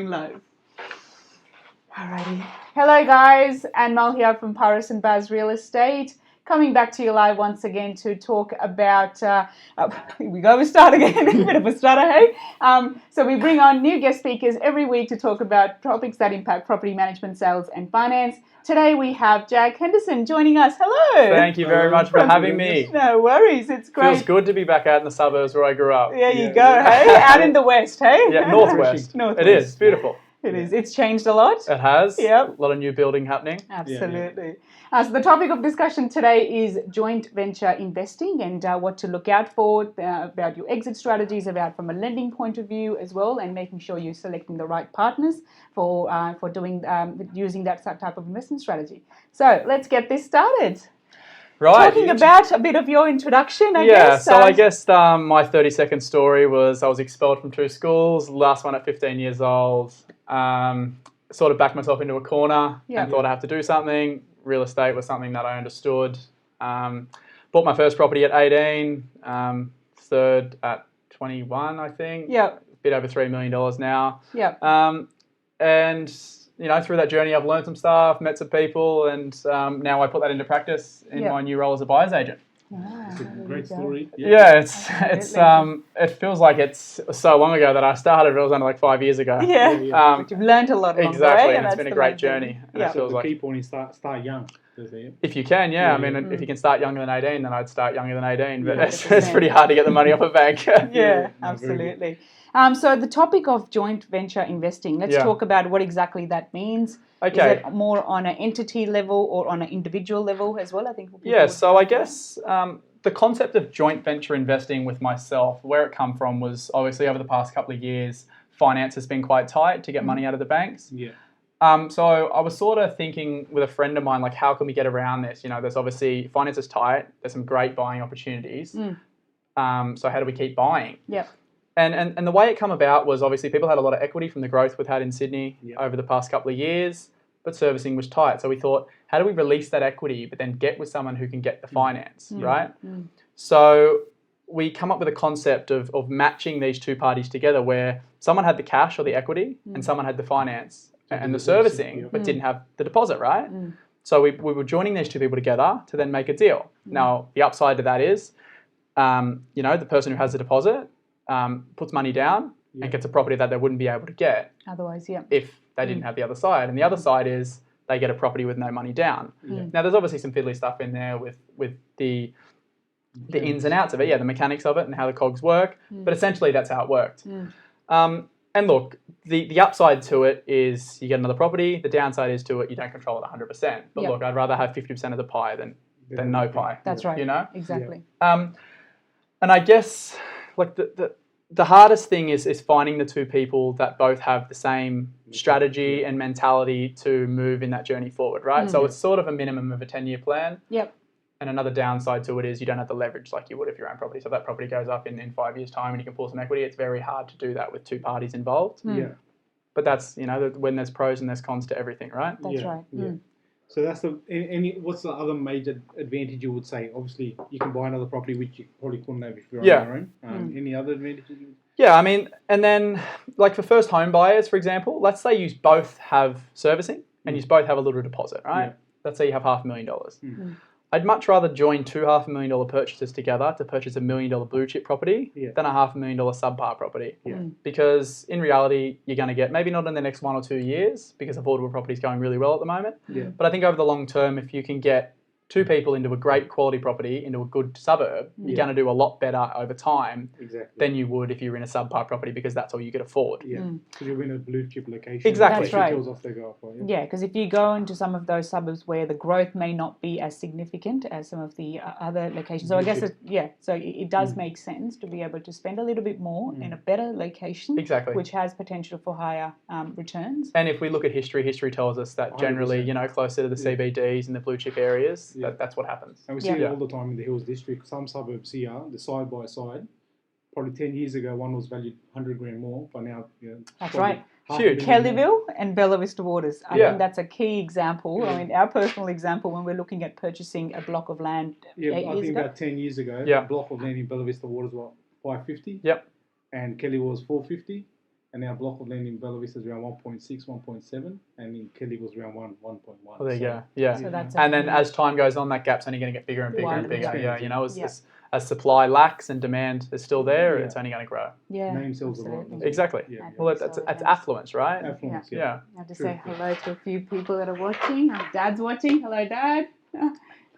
Live. Alrighty. Hello guys, Anmol here from Paris and Baz Real Estate. Coming back to you live once again to talk about, we start again, a bit of a stutter, hey? So we bring on new guest speakers every week to talk about topics that impact property management, sales and finance. Today we have Jack Henderson joining us. Hello. Thank you very much for having me. No worries, it's great. Feels good to be back out in the suburbs where I grew up. There you go, hey? Out in the west, hey? Yeah, northwest. It is, it's beautiful. It is. It's changed a lot. It has. Yep. A lot of new building happening. Absolutely. So the topic of discussion today is joint venture investing and what to look out for, about your exit strategies, about from a lending point of view as well, and making sure you're selecting the right partners for doing using that type of investment strategy. So let's get this started. Right. Talking about a bit of your introduction, I guess. So I guess my 30-second story was I was expelled from 2 schools, last one at 15 years old. Sort of backed myself into a corner and thought I have to do something. Real estate was something that I understood. Bought my first property at 18, third at 21, I think. Yeah. A bit over $3 million now. Yeah. And through that journey, I've learned some stuff, met some people, and now I put that into practice in my new role as a buyer's agent. It's a great story. Yeah, it feels like it's so long ago that I started. It was only like 5 years ago. Yeah. But you've learned a lot. Exactly, and it's been a great journey. Yeah. So the key point is start young. If you can, I mean, if you can start younger than 18, then I'd start younger than 18. But it's pretty hard to get the money off a bank. Yeah, absolutely. So the topic of joint venture investing, let's talk about what exactly that means. Okay. Is it more on an entity level or on an individual level as well? I think. Yeah, so I guess the concept of joint venture investing with myself, where it come from was obviously over the past couple of years, finance has been quite tight to get money out of the banks. Yeah. So I was sort of thinking with a friend of mine, like, how can we get around this? There's obviously finance is tight. There's some great buying opportunities. So how do we keep buying? Yeah. And the way it come about was obviously people had a lot of equity from the growth we've had in Sydney over the past couple of years, but servicing was tight. So we thought, how do we release that equity, but then get with someone who can get the finance, right? So we come up with a concept of matching these two parties together where someone had the cash or the equity and someone had the finance and the servicing, but didn't have the deposit, right? So we were joining these two people together to then make a deal. Now, the upside to that is, the person who has the deposit puts money down and gets a property that they wouldn't be able to get otherwise, if they didn't have the other side. And the other side is they get a property with no money down. Now, there's obviously some fiddly stuff in there with the ins and outs of it, the mechanics of it and how the cogs work. But essentially, that's how it worked. And look, the upside to it is you get another property. The downside is to it, you don't control it 100%. But look, I'd rather have 50% of the pie than no pie. That's right. Exactly. And I guess like the hardest thing is finding the two people that both have the same strategy and mentality to move in that journey forward, right? So it's sort of a minimum of a 10-year plan. Yep. And another downside to it is you don't have the leverage like you would if your own property. So if that property goes up in 5 years' time and you can pull some equity, it's very hard to do that with two parties involved. Yeah. But that's, when there's pros and there's cons to everything, right? That's right. Yeah. So that's what's the other major advantage you would say? Obviously, you can buy another property which you probably couldn't have if you're on your own. Any other advantages? Yeah, I mean, and then like for first home buyers, for example, let's say you both have servicing and you both have a little deposit, right? Let's say you have $500,000. I'd much rather join two $500,000 purchases together to purchase $1 million blue chip property than a $500,000 subpar property. Because in reality, you're going to get, maybe not in the next 1 or 2 years because affordable property is going really well at the moment. But I think over the long term, if you can get two people into a great quality property, into a good suburb, you're going to do a lot better over time than you would if you were in a subpar property because that's all you could afford. Because you're in a blue chip location. Exactly. That's right. Off they go for, because if you go into some of those suburbs where the growth may not be as significant as some of the other locations. So I guess, it does make sense to be able to spend a little bit more in a better location. Exactly. Which has potential for higher returns. And if we look at history tells us that generally, 100%. Closer to the CBDs and the blue chip areas, that's what happens. And we see it all the time in the Hills District. Some suburbs here, the side by side, probably 10 years ago, one was valued 100 grand more, but now, that's right. Huge. Kellyville and Bella Vista Waters. I think that's a key example. I mean, our personal example when we're looking at purchasing a block of land 8 years ago. I think about 10 years ago, a block of land in Bella Vista Waters was 550. Yep. And Kellyville was 450. And our block of land in Bella Vista is around 1.6, 1.7, and in Kelly was around 1.1. Well, there you go. Yeah. So that's And then as time goes on, that gap's only going to get bigger and bigger and bigger. Yeah, you know, as supply lacks and demand is still there, it's only going to grow. Yeah, name sells a lot. absolutely. Exactly. Yeah. Well, that's affluence, right? Affluence, Yeah. I have to True. say hello to a few people that are watching. Dad's watching. Hello, Dad.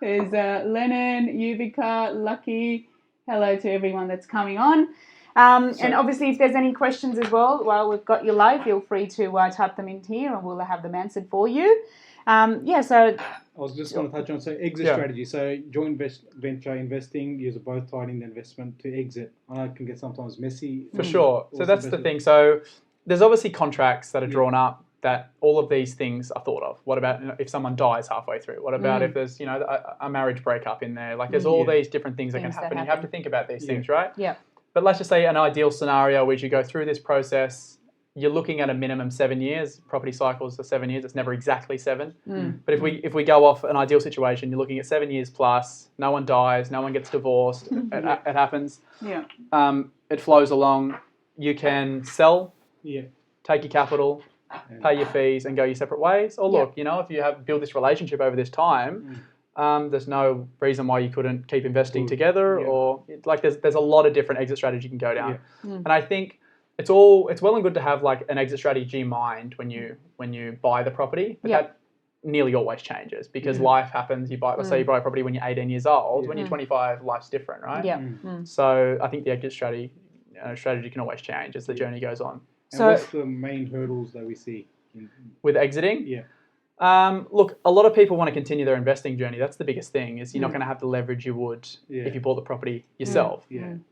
There's Lennon, Yuvica, Lucky. Hello to everyone that's coming on. And obviously, if there's any questions as well, while we've got you live, feel free to type them in here and we'll have them answered for you. So I was just going to touch on exit strategy. So joint venture investing, you're both tied in the investment to exit. I know it can get sometimes messy. For sure. So that's the thing. So there's obviously contracts that are drawn up that all of these things are thought of. What about if someone dies halfway through? What about if there's a marriage breakup in there? Like there's all these different things that can happen. You have to think about these things, right? Yeah. But let's just say an ideal scenario where you go through this process, you're looking at a minimum 7 years. Property cycles are 7 years. It's never exactly 7. But if we go off an ideal situation, you're looking at 7 years plus. No one dies. No one gets divorced. It happens. Yeah. It flows along. You can sell. Yeah. Take your capital, pay your fees, and go your separate ways. Or look, if you build this relationship over this time. There's no reason why you couldn't keep investing together, or like there's a lot of different exit strategies you can go down. And I think it's well and good to have like an exit strategy in mind when you buy the property, but that nearly always changes because life happens. Let's say you buy a property when you're 18 years old. When you're 25, life's different, right? Yeah. So I think the exit strategy can always change as the journey goes on. And what's the main hurdles that we see with exiting? Yeah. Look, a lot of people want to continue their investing journey. That's the biggest thing, is you're not going to have the leverage you would if you bought the property yourself.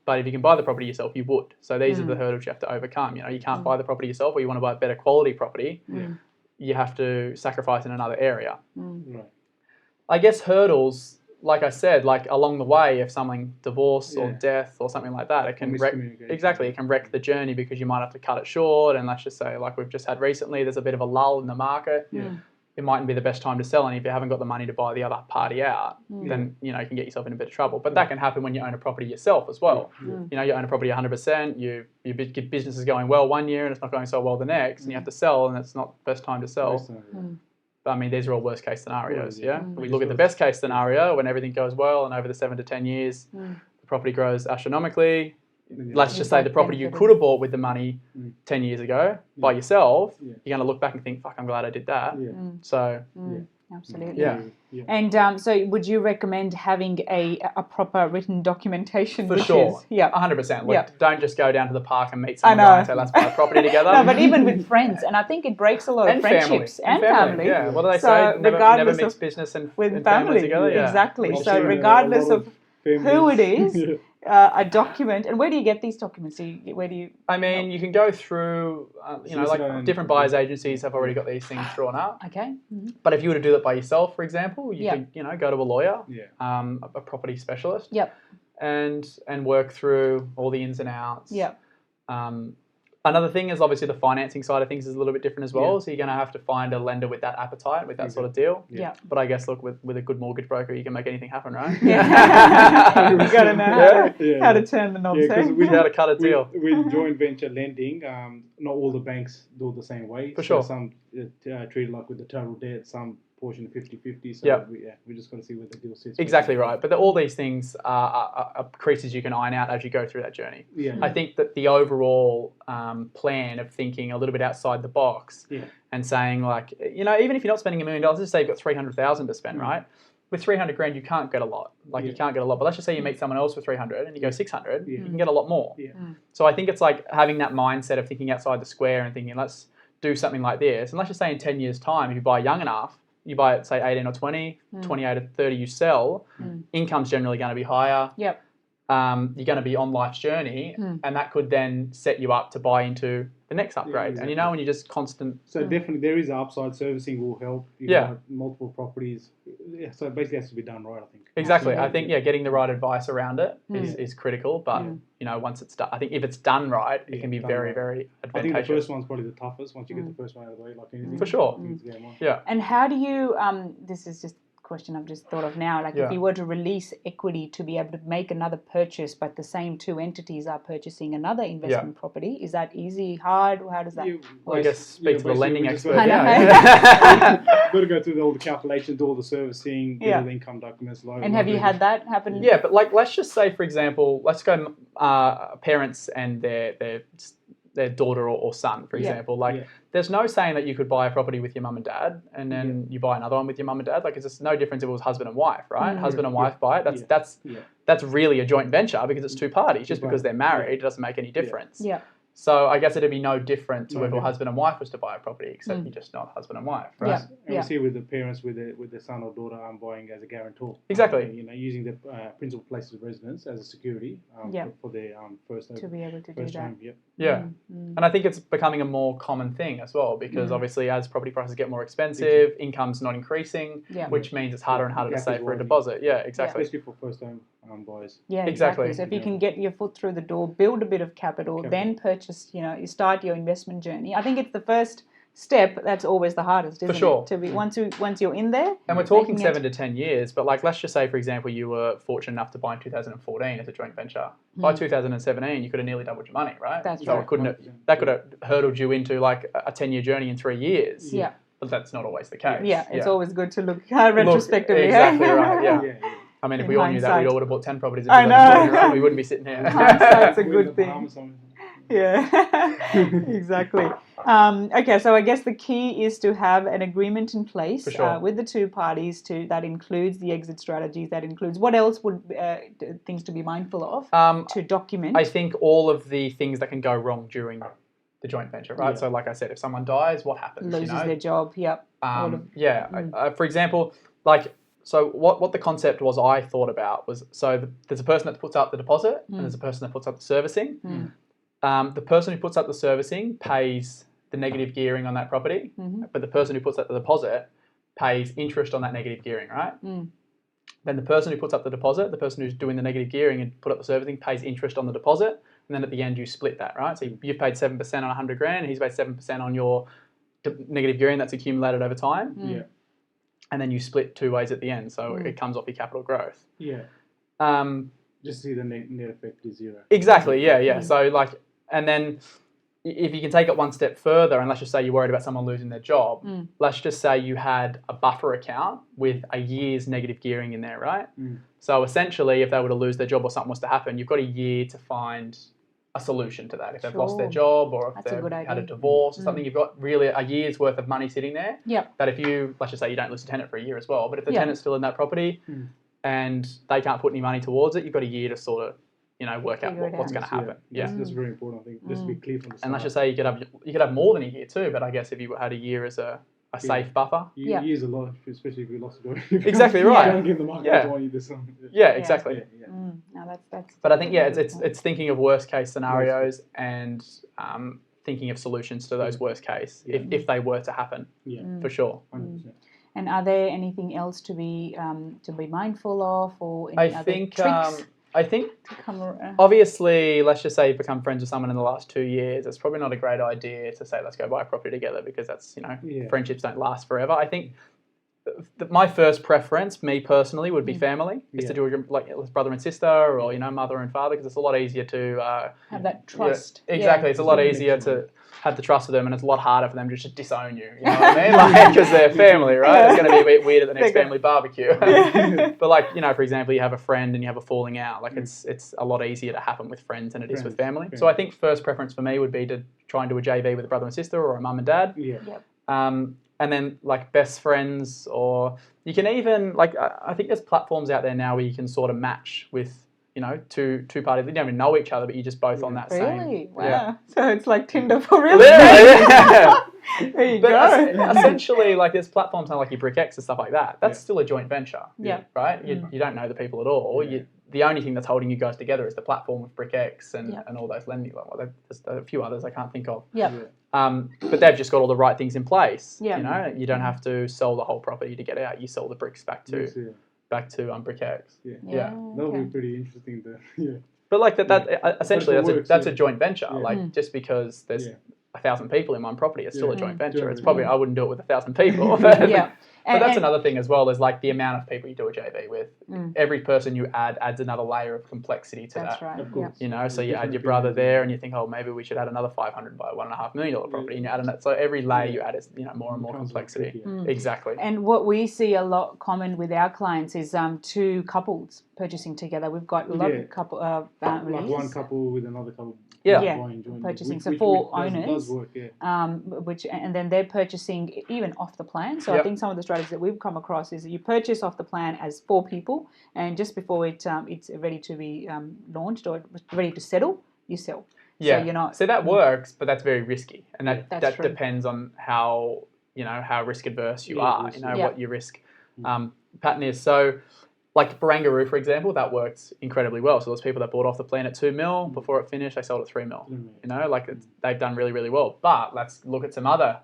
But if you can buy the property yourself, you would. So these are the hurdles you have to overcome. You can't buy the property yourself, or you want to buy a better quality property. You have to sacrifice in another area. Right. I guess hurdles, like I said, like along the way, if something divorce or death or something like that, it can wreck the journey because you might have to cut it short. And let's just say, like we've just had recently, there's a bit of a lull in the market. It mightn't be the best time to sell, and if you haven't got the money to buy the other party out, then you can get yourself in a bit of trouble. But that can happen when you own a property yourself as well. You own a property 100%. Your business is going well one year and it's not going so well the next, and you have to sell, and it's not the best time to sell. But I mean, these are all worst case scenarios. We look at the best case scenario when everything goes well, and over the 7 to 10 years, the property grows astronomically. Let's just say the property you could have bought with the money 10 years ago by yourself, you're going to look back and think, fuck, I'm glad I did that. So, absolutely. Yeah. And so would you recommend having a proper written documentation? For sure. 100%. Look, don't just go down to the park and meet someone and say, let's buy a property together. No, but even with friends. And I think it breaks a lot of friendships and family. Yeah, what do they say? Never mix business and family together. Yeah. Exactly. So regardless of who it is, a document. And where do you get these documents? I mean, you can go through, like different buyers agencies have already got these things drawn up. Okay. But if you were to do that by yourself, for example, you could, go to a lawyer, a property specialist, and work through all the ins and outs. Another thing is obviously the financing side of things is a little bit different as well. So you're going to have to find a lender with that appetite, with that sort of deal. But I guess, look, with a good mortgage broker, you can make anything happen, right? You got to know how to turn the knobs. How to cut a deal. With joint venture lending, not all the banks do it the same way. For sure. Some treat it like with the total debt, some portion 50-50. So we just got to see where the deal sits. Exactly right. But all these things are creases you can iron out as you go through that journey. I think that the overall plan of thinking a little bit outside the box and saying, like, even if you're not spending $1 million, let's just say you've got 300,000 to spend, right? With 300 grand, you can't get a lot. You can't get a lot. But let's just say you meet someone else for 300 and you go 600, you can get a lot more. So I think it's like having that mindset of thinking outside the square and thinking, let's do something like this. And let's just say in 10 years' time, if you buy young enough, you buy at, say, 18 or 20, 28 or 30 you sell, income's generally going to be higher. You're going to be on life's journey, and that could then set you up to buy into the next upgrade. And when you're just constant... So definitely there is upside. Servicing will help. You got multiple properties. So it basically has to be done right, I think. Exactly. I think, getting the right advice around it is critical. But, once it's done, I think if it's done right, it can be very, very advantageous. I think the first one's probably the toughest. Once you get the first one out of the way, like anything. For sure. And how do you, this is just question I've just thought of now. Like Yeah. if you were to release equity to be able to make another purchase, but the same two entities are purchasing another investment property, is that easy, hard? How does that I guess speak to the lending expert. I know. Yeah. You've got to go through all the calculations, all the servicing, get all the income documents. And have you had that happen? Yeah, but like let's just say, for example, let's go parents and their daughter or son, for example. Like there's no saying that you could buy a property with your mum and dad and then you buy another one with your mum and dad. Like it's just no difference if it was husband and wife, right? Husband and wife buy it. That's really a joint venture because it's two parties. Just because they're married, it doesn't make any difference. Yeah. So I guess it'd be no different to if a husband and wife was to buy a property, except you're just not husband and wife, right? Yeah. And we see with the parents, with the son or daughter, buying as a guarantor. Exactly. Using the principal place of residence as a security for their first home. To be able to do that. Home, Yeah. And I think it's becoming a more common thing as well because obviously as property prices get more expensive, income's not increasing, which means it's harder and harder to save for a deposit. Yeah, exactly. Especially for first home buyers. Yeah, exactly. So if you can get your foot through the door, build a bit of capital, then purchase, you start your investment journey. I think it's the first step that's always the hardest, isn't For sure. it? To be once you're in there. And we're talking 7 to 10 years, but like let's just say, for example, you were fortunate enough to buy in 2014 as a joint venture. By 2017, you could have nearly doubled your money, right? That's so right. That could have hurdled you into like a 10-year journey in 3 years. Yeah. But that's not always the case. Yeah, it's always good to look retrospectively. Exactly right, yeah. I mean, if we all knew that, we all would have bought 10 properties. I know. We wouldn't be sitting here. Hindsight's a good thing. Yeah, exactly. Okay, so I guess the key is to have an agreement in place with the two parties. That includes the exit strategies. That includes what else would things to be mindful of to document. I think all of the things that can go wrong during the joint venture, right? So, like I said, if someone dies, what happens? Loses their job. Yep. For example, like. So what the concept was I thought about was, there's a person that puts up the deposit and there's a person that puts up the servicing. The person who puts up the servicing pays the negative gearing on that property, but the person who puts up the deposit pays interest on that negative gearing, right? Then the person who puts up the deposit, the person who's doing the negative gearing and put up the servicing pays interest on the deposit, and then at the end you split that, right? So you've paid 7% on 100 grand and he's paid 7% on your negative gearing that's accumulated over time. Yeah. And then you split two ways at the end, so it comes off your capital growth. Yeah. Just see the net effect is zero. Exactly. Yeah. So and then if you can take it one step further, and let's just say you're worried about someone losing their job, let's just say you had a buffer account with a year's negative gearing in there, right? So essentially, if they were to lose their job or something was to happen, you've got a year to find a solution to that. If they've lost their job or if they've had a divorce or something, you've got really a year's worth of money sitting there. That if let's just say you don't lose a tenant for a year as well, but if the tenant's still in that property and they can't put any money towards it, you've got a year to sort of, work out what's going to happen. Yeah. That's very important, I think. Just to be clear from the start. And let's just say you could have more than a year too, but I guess if you had a year as a safe buffer. Years a lot, especially if you lost a job. Exactly right. Don't give the market money this one. Yeah, exactly. No, that's. But I think it's thinking of worst case scenarios and thinking of solutions to those worst case if they were to happen. Yeah, for sure. 100%. And are there anything else to be mindful of, or any other tricks? I think obviously, let's just say you've become friends with someone in the last 2 years. It's probably not a great idea to say let's go buy a property together because that's friendships don't last forever. I think my first preference, me personally, would be family. Is to do it like brother and sister, or mother and father, because it's a lot easier to have that trust. Exactly, it's a lot easier to have the trust with them, and it's a lot harder for them to just disown you. You know what I mean? Because they're family, right? It's going to be a bit weird at the next family barbecue. But for example, you have a friend and you have a falling out. Like it's a lot easier to happen with friends than it is with family. So I think first preference for me would be to try and do a JV with a brother and sister or a mum and dad. And then like best friends, or you can even I think there's platforms out there now where you can sort of match with two parties. They don't even know each other, but you're just both on that same. Really? Wow. Yeah. So it's like Tinder for real estate. Yeah. There you go. Essentially, there's platforms now like your BrickX and stuff like that. That's still a joint venture. Yeah. Right? You don't know the people at all. The only thing that's holding you guys together is the platform with BrickX and all those lending. There's a few others I can't think of. But they've just got all the right things in place. You don't have to sell the whole property to get out. You sell the bricks back to BrickX. That'll be pretty interesting. But that essentially that's a joint venture. Just because there's 1,000 people in one property, it's still a joint venture. It's probably I wouldn't do it with 1,000 people. But that's another thing as well, is like the amount of people you do a JV with. Every person you add adds another layer of complexity to That's that. right. Of course. You know, so you add your brother there and you think, oh, maybe we should add another 500 by $1.5 million property. And you add another, so every layer you add is, you know, more and more complexity. Exactly. And what we see a lot common with our clients is two couples purchasing together. We've got a lot of couple families. Like one couple with another couple. Purchasing. So four owners. Does work, And then they're purchasing even off the plan. So I think some of the strategies that we've come across is that you purchase off the plan as 4 people, and just before it's ready to be launched or ready to settle, you sell. Yeah. So you're not. So that works, but that's very risky, and that true. depends on how risk adverse you are. You know what your risk pattern is. So, like Barangaroo, for example, that worked incredibly well. So those people that bought off the plan at $2 million before it finished, they sold at $3 million. You know, like they've done really, really well. But let's look at some other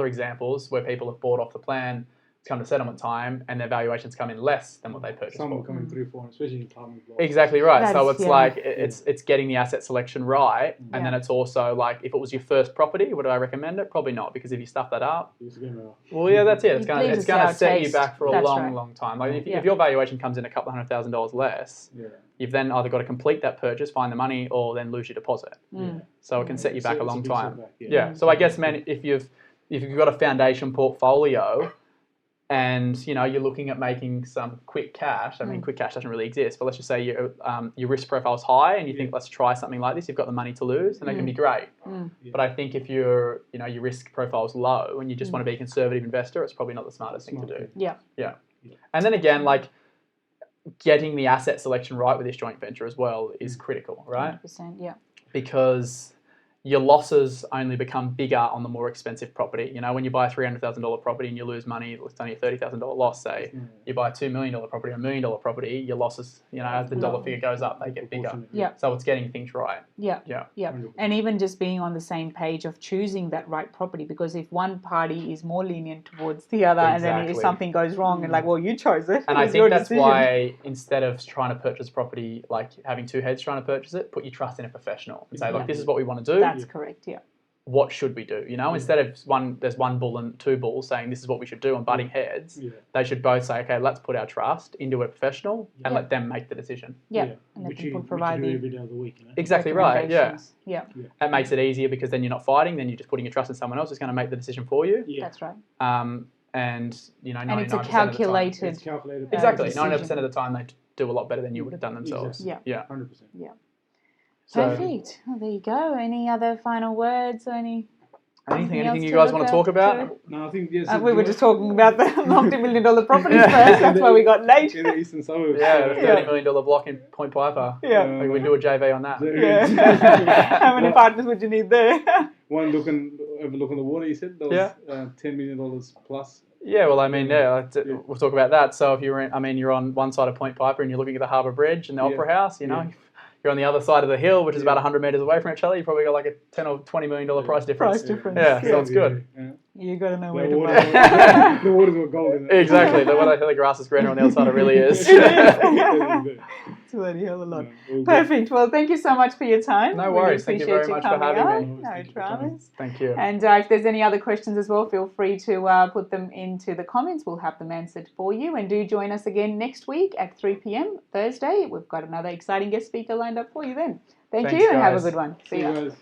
examples where people have bought off the plan, come to settlement time, and their valuations come in less than what they purchased Some for. will come in 3 or 4, especially in apartment blocks. Exactly right. So it's like yeah. it's getting the asset selection right, and then it's also like if it was your first property, would I recommend it? Probably not, because if you stuff that up, well, yeah, that's it. It's gonna set you back for a long time. Like if your valuation comes in a couple $100,000 less, you've then either got to complete that purchase, find the money, or then lose your deposit. So it can set you back a long time. So I guess, man, if you've got a foundation portfolio, and you're looking at making some quick cash. I mean, quick cash doesn't really exist, but let's just say your risk profile is high, and you think, let's try something like this. You've got the money to lose, and that can be great. But I think if your risk profile is low and you just want to be a conservative investor, it's probably not the smartest thing to do. Yeah. And then again, like getting the asset selection right with this joint venture as well is critical, right? 100%, yeah. Because your losses only become bigger on the more expensive property. You know, when you buy a $300,000 property and you lose money, it's only a $30,000 loss, say. You buy a $2 million property or $1 million property, your losses, as the dollar figure goes up, they get bigger. So it's getting things right. Yeah. And even just being on the same page of choosing that right property, because if one party is more lenient towards the other, and then if something goes wrong, and like, well, you chose it. And I think that's why, instead of trying to purchase property, like having two heads trying to purchase it, put your trust in a professional and say, look, this is what we want to do. That's correct, What should we do? Instead of there's one bull and two bulls saying this is what we should do and butting heads, they should both say, okay, let's put our trust into a professional and let them make the decision. And let them provide the every day of the week. Exactly right. Yeah. That makes it easier, because then you're not fighting. Then you're just putting your trust in someone else who's going to make the decision for you. That's right. And 99% it's a calculated. Exactly. 99% of the time they do a lot better than you would have done themselves. Exactly. 100%. Perfect. Well, there you go. Any other final words or anything you guys want to talk about? No, I think we were just talking about the multi-million-dollar properties first. That's why we got late. In the eastern suburbs. Yeah, the $30 million block in Point Piper. Like we do a JV on that. How many partners would you need there? One overlooking the water. You said there was $10 million plus. Yeah, well, I mean, we'll talk about that. So if you're on one side of Point Piper and you're looking at the Harbour Bridge and the Opera House, you're on the other side of the hill, which is about 100 metres away from each other, you probably got like a $10 or $20 million price difference. Yeah, so it's good. You got to know where to buy. The water's got gold in it. Exactly. The grass is greener on the other side. It really is. It's bloody hell a lot. Perfect. Well, thank you so much for your time. No worries. Thank you very much for having me. No dramas. Thank you. And if there's any other questions as well, feel free to put them into the comments. We'll have them answered for you. And do join us again next week at 3 p.m. Thursday. We've got another exciting guest speaker lined up for you then. Thanks, you, and have a good one. See you.